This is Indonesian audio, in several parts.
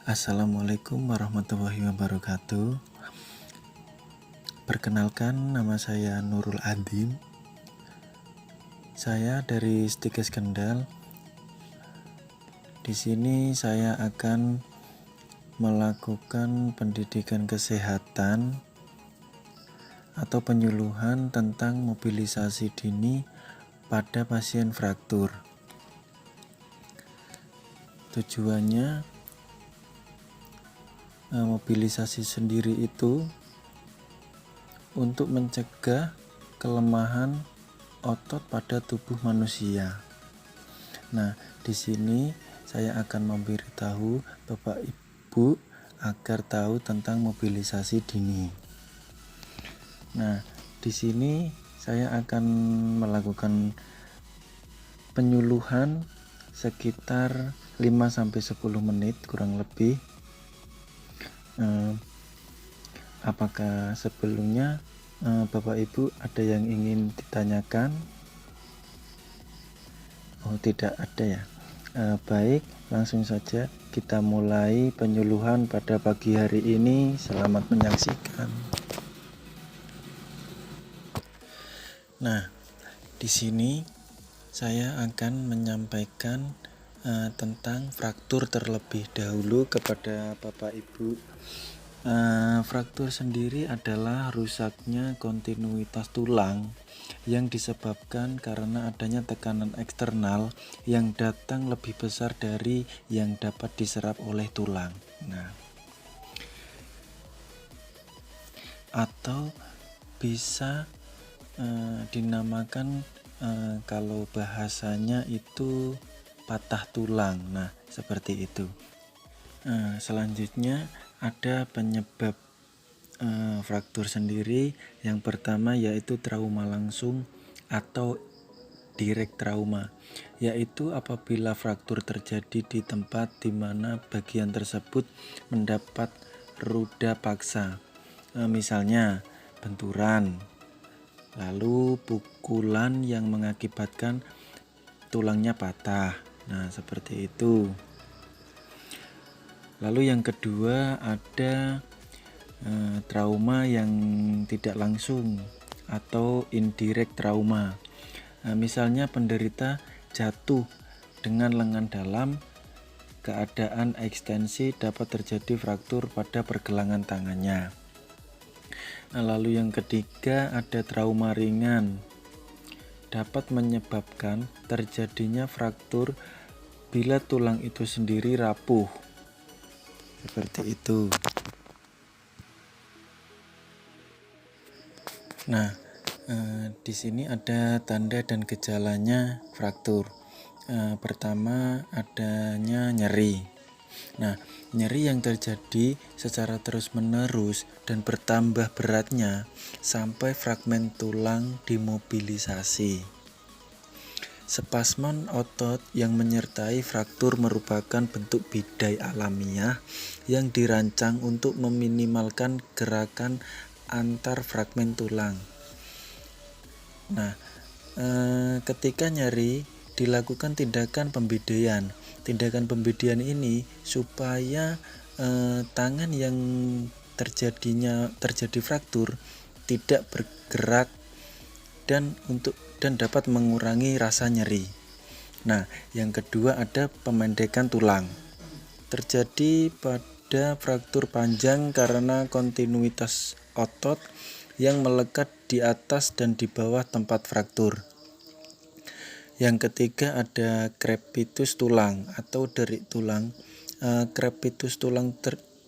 Assalamualaikum warahmatullahi wabarakatuh. Perkenalkan, nama saya Nurul Adim. Saya dari Stikes Kendal. Di sini saya akan melakukan pendidikan kesehatan atau penyuluhan tentang mobilisasi dini pada pasien fraktur. Tujuannya, mobilisasi sendiri itu untuk mencegah kelemahan otot pada tubuh manusia. Nah, di sini saya akan memberitahu Bapak Ibu agar tahu tentang mobilisasi dini. Nah, di sini saya akan melakukan penyuluhan sekitar 5-10 menit kurang lebih. Apakah sebelumnya Bapak Ibu ada yang ingin ditanyakan? Oh, tidak ada ya. Baik, langsung saja kita mulai penyuluhan pada pagi hari ini. Selamat menyaksikan. Nah, di sini saya akan menyampaikan tentang fraktur terlebih dahulu kepada Bapak Ibu. Fraktur sendiri adalah rusaknya kontinuitas tulang yang disebabkan karena adanya tekanan eksternal yang datang lebih besar dari yang dapat diserap oleh tulang. Nah, atau bisa dinamakan kalau bahasanya itu patah tulang. Nah, seperti itu. Selanjutnya ada penyebab fraktur sendiri. Yang pertama yaitu trauma langsung atau direct trauma, yaitu apabila fraktur terjadi di tempat di mana bagian tersebut mendapat ruda paksa, misalnya benturan, lalu pukulan yang mengakibatkan tulangnya patah. Nah, seperti itu. Lalu yang kedua ada trauma yang tidak langsung atau indirect trauma. Misalnya penderita jatuh dengan lengan dalam, keadaan ekstensi dapat terjadi fraktur pada pergelangan tangannya. Lalu yang ketiga ada trauma ringan, dapat menyebabkan terjadinya fraktur bila tulang itu sendiri rapuh. Seperti itu. Nah, di sini ada tanda dan gejalanya fraktur. Pertama adanya nyeri. Nah, nyeri yang terjadi secara terus-menerus dan bertambah beratnya sampai fragmen tulang dimobilisasi. Spasmon otot yang menyertai fraktur merupakan bentuk bidai alamiah yang dirancang untuk meminimalkan gerakan antar fragmen tulang. Nah, ketika nyeri dilakukan tindakan pembidaian. Tindakan pembidaian ini supaya tangan yang terjadi fraktur tidak bergerak dan dapat mengurangi rasa nyeri. Nah, yang kedua ada pemendekan tulang. Terjadi pada fraktur panjang karena kontinuitas otot yang melekat di atas dan di bawah tempat fraktur. Yang ketiga ada crepitus tulang atau derik tulang. Crepitus tulang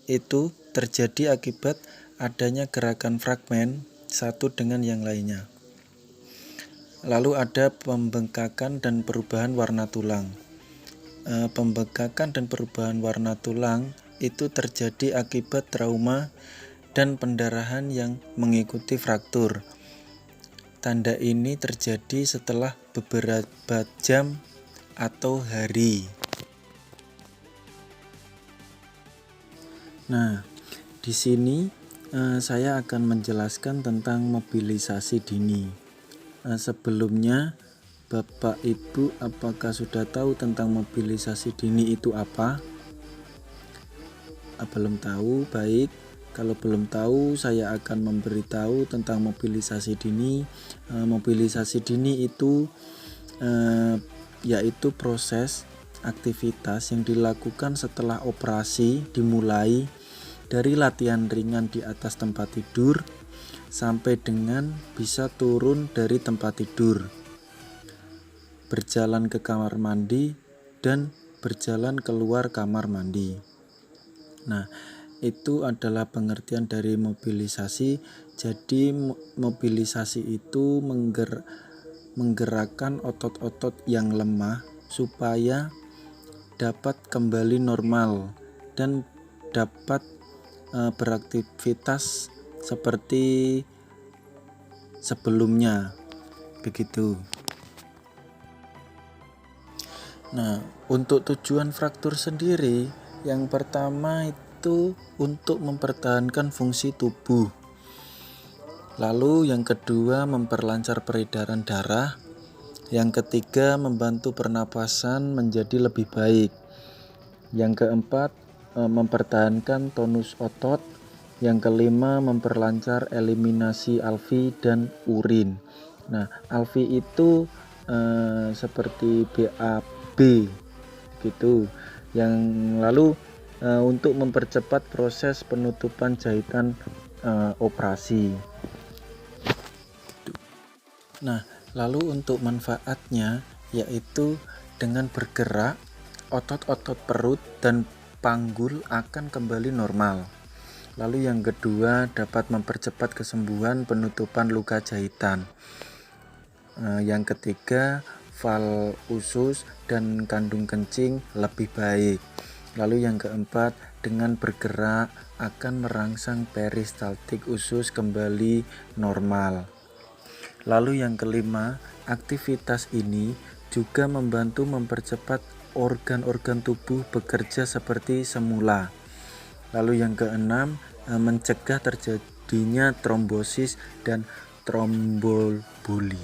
itu terjadi akibat adanya gerakan fragmen satu dengan yang lainnya. Lalu ada pembengkakan dan perubahan warna tulang. Pembengkakan dan perubahan warna tulang itu terjadi akibat trauma dan pendarahan yang mengikuti fraktur. Tanda ini terjadi setelah beberapa jam atau hari. Nah, di sini saya akan menjelaskan tentang mobilisasi dini. Sebelumnya, Bapak Ibu apakah sudah tahu tentang mobilisasi dini itu apa? belum tahu, baik. Kalau belum tahu, saya akan memberitahu tentang mobilisasi dini. Mobilisasi dini itu yaitu proses aktivitas yang dilakukan setelah operasi dimulai dari latihan ringan di atas tempat tidur sampai dengan bisa turun dari tempat tidur, berjalan ke kamar mandi, dan berjalan keluar kamar mandi. Nah, itu adalah pengertian dari mobilisasi. Jadi mobilisasi itu menggerakkan otot-otot yang lemah supaya dapat kembali normal dan dapat beraktivitas seperti sebelumnya, begitu. Nah, untuk tujuan fraktur sendiri, yang pertama itu untuk mempertahankan fungsi tubuh. Lalu yang kedua memperlancar peredaran darah. Yang ketiga membantu pernapasan menjadi lebih baik. Yang keempat mempertahankan tonus otot. Yang kelima memperlancar eliminasi alvi dan urin. Nah, alvi itu seperti BAB gitu. Yang lalu untuk mempercepat proses penutupan jahitan operasi. Nah, lalu untuk manfaatnya yaitu dengan bergerak otot-otot perut dan panggul akan kembali normal. Lalu yang kedua dapat mempercepat kesembuhan penutupan luka jahitan. Yang ketiga fal usus dan kandung kencing lebih baik. Lalu yang keempat dengan bergerak akan merangsang peristaltik usus kembali normal. Lalu yang kelima, aktivitas ini juga membantu mempercepat organ-organ tubuh bekerja seperti semula. Lalu yang keenam, mencegah terjadinya trombosis dan trombobuli.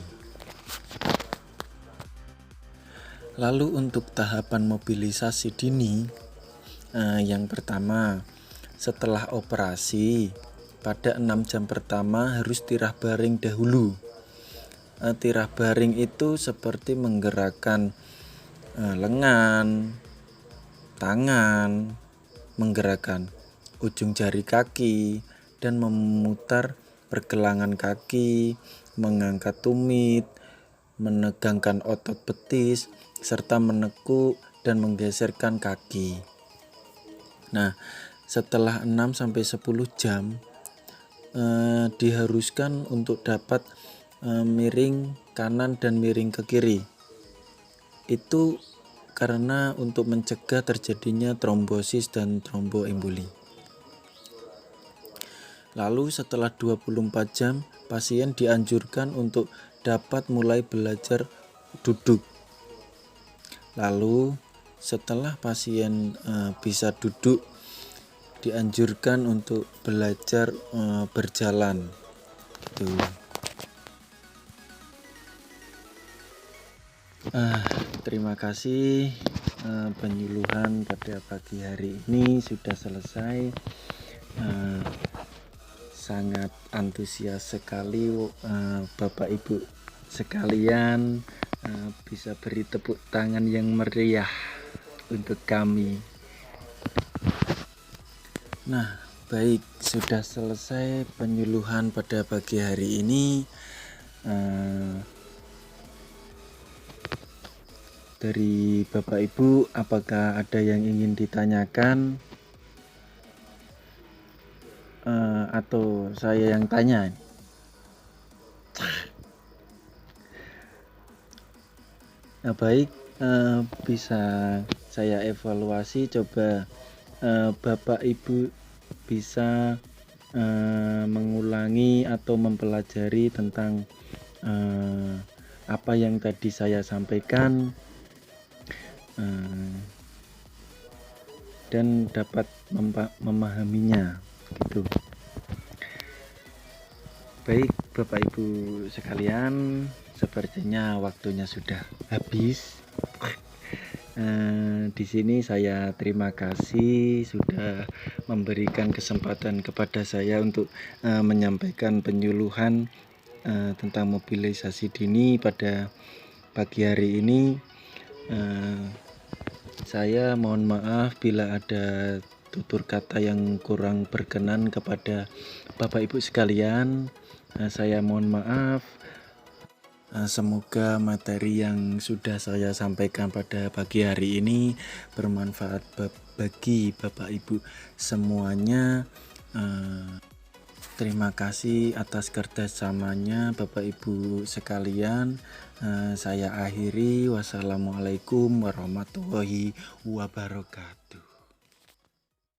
Lalu untuk tahapan mobilisasi dini, yang pertama, setelah operasi, pada 6 jam pertama harus tirah baring dahulu. Tirah baring itu seperti menggerakkan lengan, tangan, menggerakkan ujung jari kaki, dan memutar pergelangan kaki, mengangkat tumit, menegangkan otot betis, serta menekuk dan menggeserkan kaki. Nah, setelah 6-10 jam diharuskan untuk dapat miring kanan dan miring ke kiri. Itu karena untuk mencegah terjadinya trombosis dan tromboemboli. Lalu setelah 24 jam pasien dianjurkan untuk dapat mulai belajar duduk. Lalu setelah pasien bisa duduk, dianjurkan untuk belajar berjalan. Terima kasih, penyuluhan pada pagi hari ini sudah selesai. Sangat antusias sekali Bapak Ibu sekalian, bisa beri tepuk tangan yang meriah untuk kami. Nah, baik, sudah selesai penyuluhan pada pagi hari ini. Dari Bapak Ibu, apakah ada yang ingin ditanyakan atau saya yang tanya? Nah, baik, bisa saya evaluasi. Coba Bapak Ibu bisa mengulangi atau mempelajari tentang apa yang tadi saya sampaikan, dan dapat memahaminya gitu. Baik Bapak Ibu sekalian, sepertinya waktunya sudah habis. Di sini saya terima kasih sudah memberikan kesempatan kepada saya untuk menyampaikan penyuluhan tentang mobilisasi dini pada pagi hari ini. Saya mohon maaf bila ada tutur kata yang kurang berkenan kepada Bapak Ibu sekalian. Saya mohon maaf. Semoga materi yang sudah saya sampaikan pada pagi hari ini bermanfaat bagi Bapak Ibu semuanya. Terima kasih atas kerjasamanya Bapak Ibu sekalian. Saya akhiri. Wassalamualaikum warahmatullahi wabarakatuh.